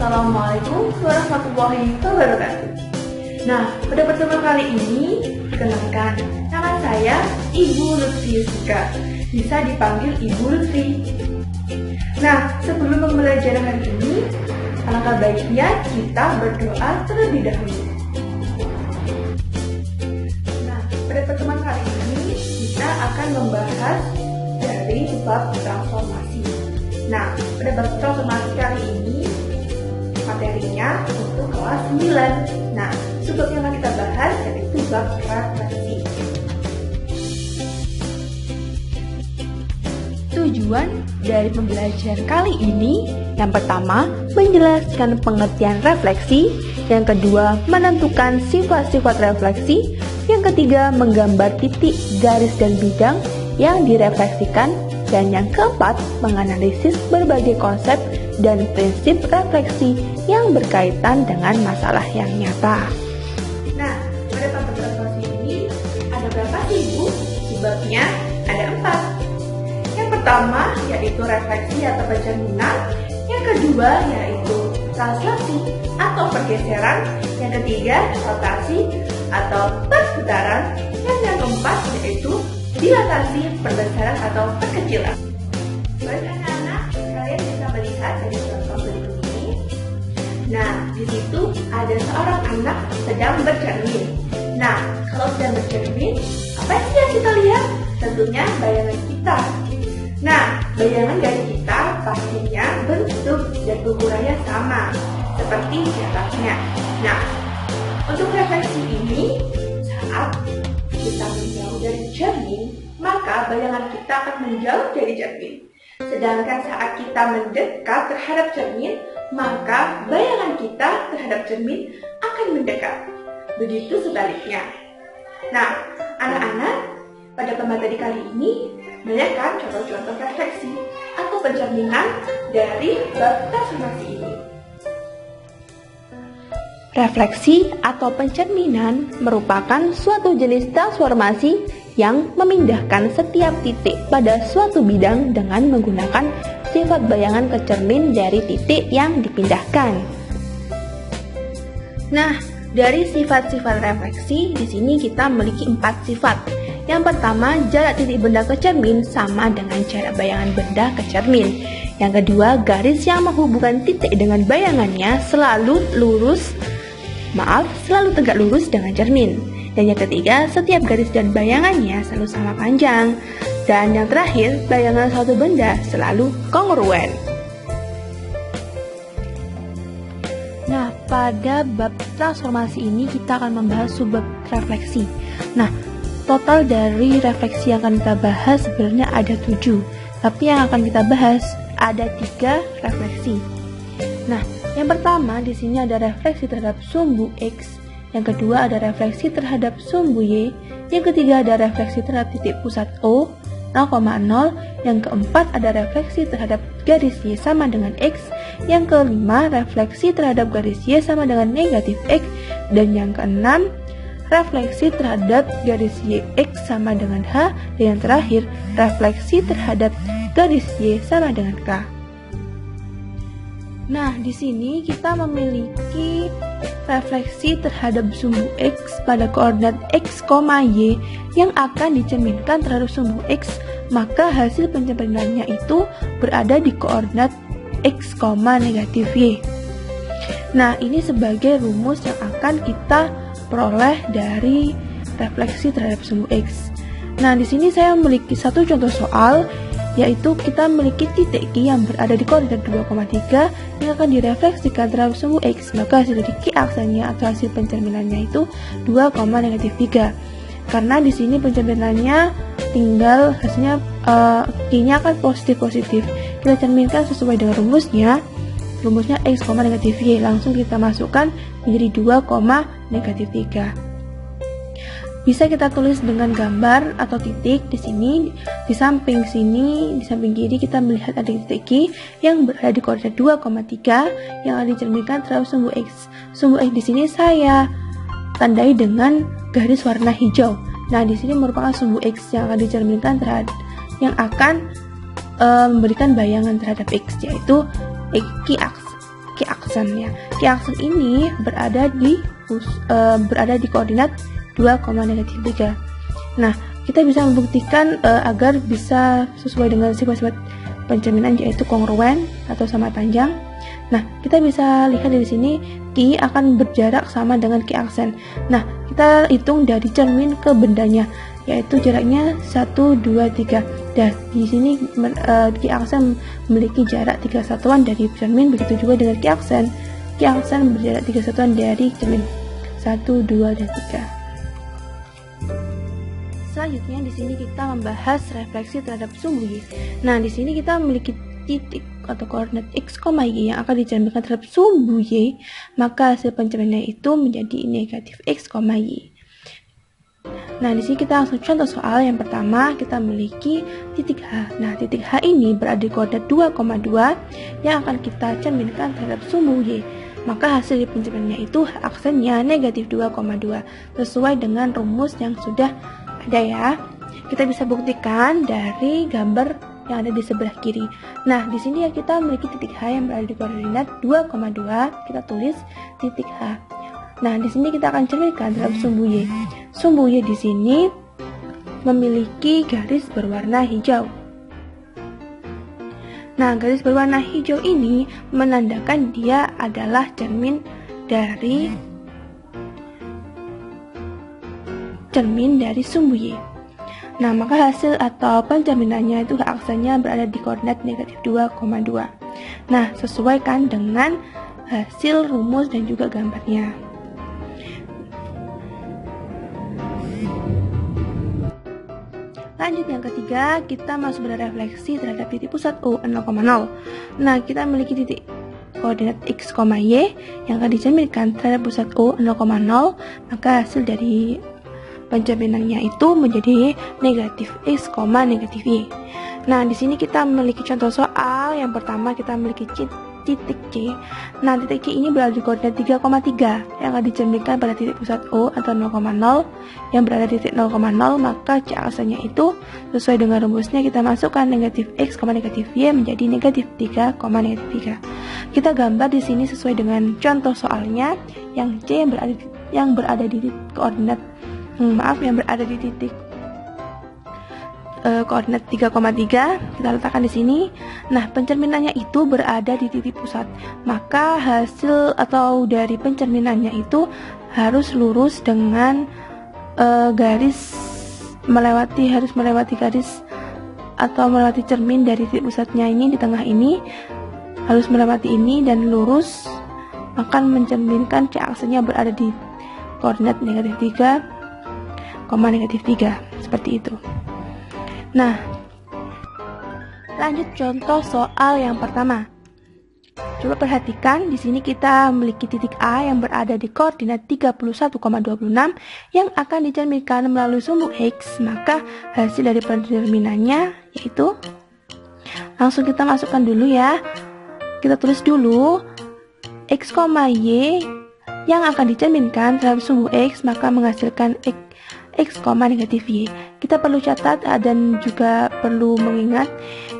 Assalamualaikum warahmatullahi wabarakatuh. Nah, pada pertemuan kali ini, perkenalkan, nama saya Ibu Lutfi Yusika, bisa dipanggil Ibu Lutfi. Nah, sebelum pembelajaran hari ini, alangkah baiknya kita berdoa terlebih dahulu. Nah, pada pertemuan kali ini, kita akan membahas dari bab transformasi. Nah, pada bab transformasi kali ini, materinya untuk kelas 9. Nah, subbab yang akan kita bahas yaitu bab refleksi. Tujuan dari pembelajaran kali ini, yang pertama, menjelaskan pengertian refleksi, yang kedua, menentukan sifat-sifat refleksi, yang ketiga, menggambar titik, garis, dan bidang yang direfleksikan, dan yang keempat, menganalisis berbagai konsep dan prinsip refleksi yang berkaitan dengan masalah yang nyata. Nah, pada bab transformasi ini ada berapa sih, Bu? Subbabnya ada 4. Yang pertama yaitu refleksi atau pencerminan, yang kedua yaitu translasi atau pergeseran, yang ketiga rotasi atau perputaran, dan yang keempat yaitu dilatasi, perbesaran atau perkecilan. Baik anak-anak, kalian bisa melihat dari contoh berikut ini. Nah, di situ ada seorang anak sedang bercermin. Nah, kalau sedang bercermin, apa sih yang kita lihat? Tentunya bayangan kita. Nah, bayangan dari kita pastinya bentuk dan ukurannya sama, seperti di atasnya. Nah, untuk refleksi ini, saat kita menjauh dari cermin, maka bayangan kita akan menjauh dari cermin. Sedangkan saat kita mendekat terhadap cermin, maka bayangan kita terhadap cermin akan mendekat. Begitu sebaliknya. Nah, anak-anak, pada pemateri kali ini, banyak kan contoh-contoh refleksi atau pencerminan dari bab transformasi ini. Refleksi atau pencerminan merupakan suatu jenis transformasi yang memindahkan setiap titik pada suatu bidang dengan menggunakan sifat bayangan ke cermin dari titik yang dipindahkan. Nah, dari sifat-sifat refleksi, di sini kita memiliki 4 sifat. Yang pertama, jarak titik benda ke cermin sama dengan jarak bayangan benda ke cermin. Yang kedua, garis yang menghubungkan titik dengan bayangannya selalu tegak lurus dengan cermin. Dan yang ketiga, setiap garis dan bayangannya selalu sama panjang. Dan yang terakhir, bayangan suatu benda selalu kongruen. Nah, pada bab transformasi ini kita akan membahas subbab refleksi. Nah, total dari refleksi yang akan kita bahas sebenarnya ada 7. Tapi yang akan kita bahas ada 3 refleksi. Nah, yang pertama di sini ada refleksi terhadap sumbu X, yang kedua ada refleksi terhadap sumbu Y, yang ketiga ada refleksi terhadap titik pusat O 0,0, yang keempat ada refleksi terhadap garis Y sama dengan X, yang kelima refleksi terhadap garis Y sama dengan negatif X, dan yang keenam refleksi terhadap garis Y X sama dengan H, dan yang terakhir refleksi terhadap garis Y sama dengan K. Nah, di sini kita memiliki refleksi terhadap sumbu X pada koordinat X, Y yang akan dicerminkan terhadap sumbu X, maka hasil pencerminannya itu berada di koordinat X, negatif Y. Nah, ini sebagai rumus yang akan kita peroleh dari refleksi terhadap sumbu X. Nah, di sini saya memiliki satu contoh soal, yaitu kita memiliki titik Q yang berada di koordinat 2,3 yang akan direfleksikan terhadap sumbu X, maka hasil dari Q aksennya atau hasil pencerminannya itu 2,-3. Karena di sini pencerminannya tinggal hasilnya Q-nya akan positif. Kita cerminkan sesuai dengan rumusnya X, negatif Y, langsung kita masukkan menjadi 2,-3. Bisa kita tulis dengan gambar atau titik di sini, di samping kiri kita melihat ada titik Q yang berada di koordinat 2,3 yang akan dicerminkan terhadap sumbu X. Sumbu X di sini saya tandai dengan garis warna hijau. Nah, di sini merupakan sumbu X yang akan dicerminkan terhadap yang akan memberikan bayangan terhadap X, yaitu Q aksen. Q aksennya. Q aksen ini berada di koordinat 2,-3. Nah, kita bisa membuktikan agar bisa sesuai dengan sifat-sifat pencerminan, yaitu kongruen atau sama panjang. Nah, kita bisa lihat dari sini Q akan berjarak sama dengan Q aksen. Nah, kita hitung dari cermin ke bendanya, yaitu jaraknya 1, 2, 3. Dan di sini Q aksen memiliki jarak 3 satuan dari cermin, begitu juga dengan Q aksen. Q aksen berjarak 3 satuan dari cermin, 1, 2, dan 3. Selanjutnya di sini kita membahas refleksi terhadap sumbu Y. Nah, di sini kita memiliki titik atau koordinat x, y yang akan dicerminkan terhadap sumbu Y, maka hasil pencerminan itu menjadi negatif x, y. Nah, di sini kita langsung contoh soal. Yang pertama, kita memiliki titik H. Nah, titik H ini berada di koordinat 2,2 yang akan kita cerminkan terhadap sumbu Y. Maka hasil pencerminannya itu aksennya negatif 2,2 sesuai dengan rumus yang sudah ada ya. Kita bisa buktikan dari gambar yang ada di sebelah kiri. Nah, di sini ya kita memiliki titik H yang berada di koordinat 2,2. Kita tulis titik H. Nah, di sini kita akan cerminkan terhadap sumbu Y. Sumbu Y di sini memiliki garis berwarna hijau. Nah, garis berwarna hijau ini menandakan dia adalah cermin dari sumbu Y. Nah, maka hasil atau pencerminannya itu aksennya berada di koordinat negatif 2,2. Nah, sesuaikan dengan hasil rumus dan juga gambarnya. Lanjut yang ketiga, kita masuk pada refleksi terhadap titik pusat O 0,0. Nah, kita memiliki titik koordinat x, y yang akan dicerminkan terhadap pusat O 0,0, maka hasil dari pencerminannya itu menjadi negatif x, negatif y. Nah, di sini kita memiliki contoh soal. Yang pertama, kita memiliki titik C. Nah, titik C ini berada di koordinat 3,3 yang akan dicerminkan pada titik pusat O atau 0,0 yang berada di titik 0,0, maka C aksennya itu sesuai dengan rumusnya kita masukkan negatif x, negatif y menjadi negatif 3, negatif 3. Kita gambar di sini sesuai dengan contoh soalnya, yang C yang berada di titik koordinat yang berada di titik koordinat 3,3 kita letakkan di sini. Nah, pencerminannya itu berada di titik pusat, maka hasil atau dari pencerminannya itu harus lurus dengan harus melewati garis atau melewati cermin dari titik pusatnya ini di tengah ini, harus melewati ini dan lurus, akan mencerminkan C aksennya berada di koordinat negatif 3, negatif 3 seperti itu. Nah, lanjut contoh soal yang pertama. Coba perhatikan, di sini kita memiliki titik A yang berada di koordinat 31,26 yang akan dicerminkan melalui sumbu X, maka hasil dari pencerminannya yaitu, langsung kita masukkan dulu ya. Kita tulis dulu X, Y yang akan dicerminkan terhadap sumbu X, maka menghasilkan X, negatif Y. Kita perlu catat dan juga perlu mengingat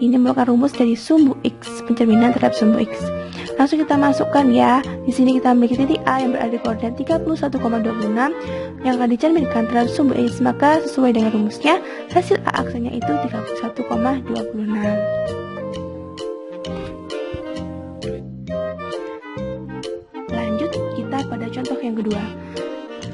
ini merupakan rumus dari sumbu X, pencerminan terhadap sumbu X. Langsung kita masukkan ya. Di sini kita memiliki titik A yang berada di koordinat 31,26 yang akan dicerminkan terhadap sumbu X, maka sesuai dengan rumusnya hasil A aksennya itu 31,26. Lanjut kita pada contoh yang kedua.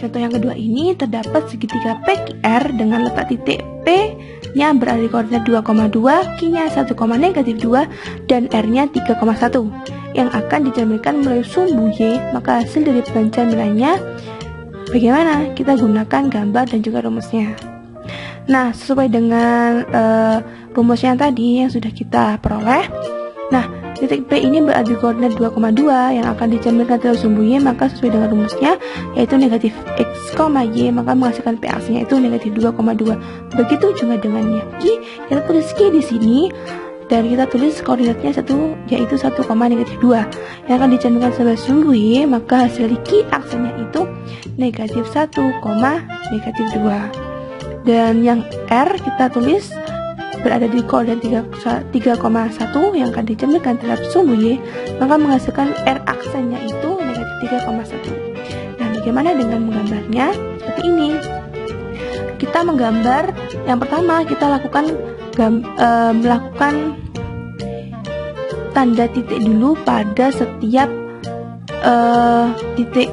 Contoh yang kedua ini terdapat segitiga PQR dengan letak titik P-nya berada di koordinat 2,2, Q-nya 1, negatif 2, dan R-nya 3,1 yang akan dicerminkan melalui sumbu Y, maka hasil dari pencerminannya bagaimana? Kita gunakan gambar dan juga rumusnya. Nah, sesuai dengan rumusnya tadi yang sudah kita peroleh. Nah, titik P ini berada di koordinat 2,2 yang akan dicerminkan terhadap sumbu Y, maka sesuai dengan rumusnya yaitu negatif X, Y, maka menghasilkan P aksennya itu negatif 2,2. Begitu juga dengan Q, kita tulis Q di sini dan kita tulis koordinatnya yaitu 1, negatif 2 yang akan dicerminkan sebagai sumbu Y, maka hasil dari Q aksennya itu negatif 1, negatif 2. Dan yang R kita tulis berada di koordinat 3,1 yang akan dicerminkan terhadap sumbu Y, maka menghasilkan R aksennya itu negatif 3,1. Nah, bagaimana dengan menggambarnya? Seperti ini. Kita menggambar, yang pertama kita melakukan tanda titik dulu pada setiap titik,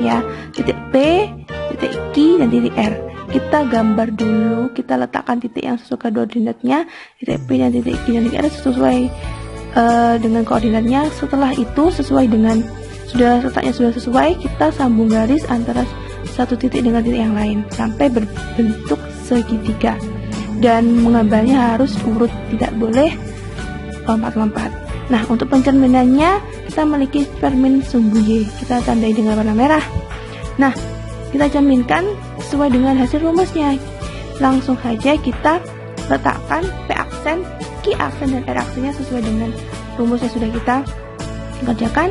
ya, titik P, titik Q, dan titik R. Kita gambar dulu, kita letakkan titik yang sesuai koordinatnya, titik P dan titik Q dan titik R sesuai dengan koordinatnya. Setelah itu sesuai dengan letaknya sudah sesuai, kita sambung garis antara satu titik dengan titik yang lain sampai berbentuk segitiga. Dan menggambarnya harus urut, tidak boleh lompat-lompat. Nah, untuk pencerminannya kita memiliki cermin sumbu Y, kita tandai dengan warna merah. Nah, kita cerminkan sesuai dengan hasil rumusnya. Langsung saja kita letakkan P aksen, Q aksen, dan R aksennya sesuai dengan rumus yang sudah kita kerjakan.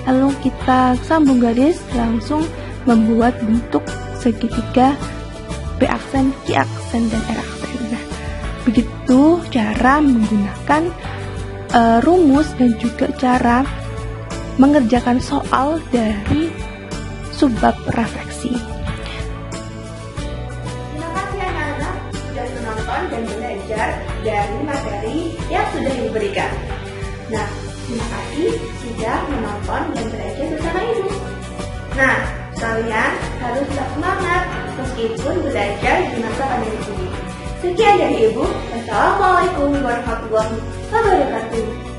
Lalu kita sambung garis, langsung membuat bentuk segitiga P aksen, Q aksen, dan R aksen. Nah, begitu cara menggunakan rumus dan juga cara mengerjakan soal dari subbab refleksi. Terima kasih anak-anak sudah menonton dan belajar dari materi yang sudah diberikan. Nah, terima kasih sudah menonton dan belajar bersama Ibu. Nah, kalian harus tetap semangat meskipun belajar di masa pandemi ini. Sekian dari Ibu. Wassalamualaikum warahmatullahi wabarakatuh.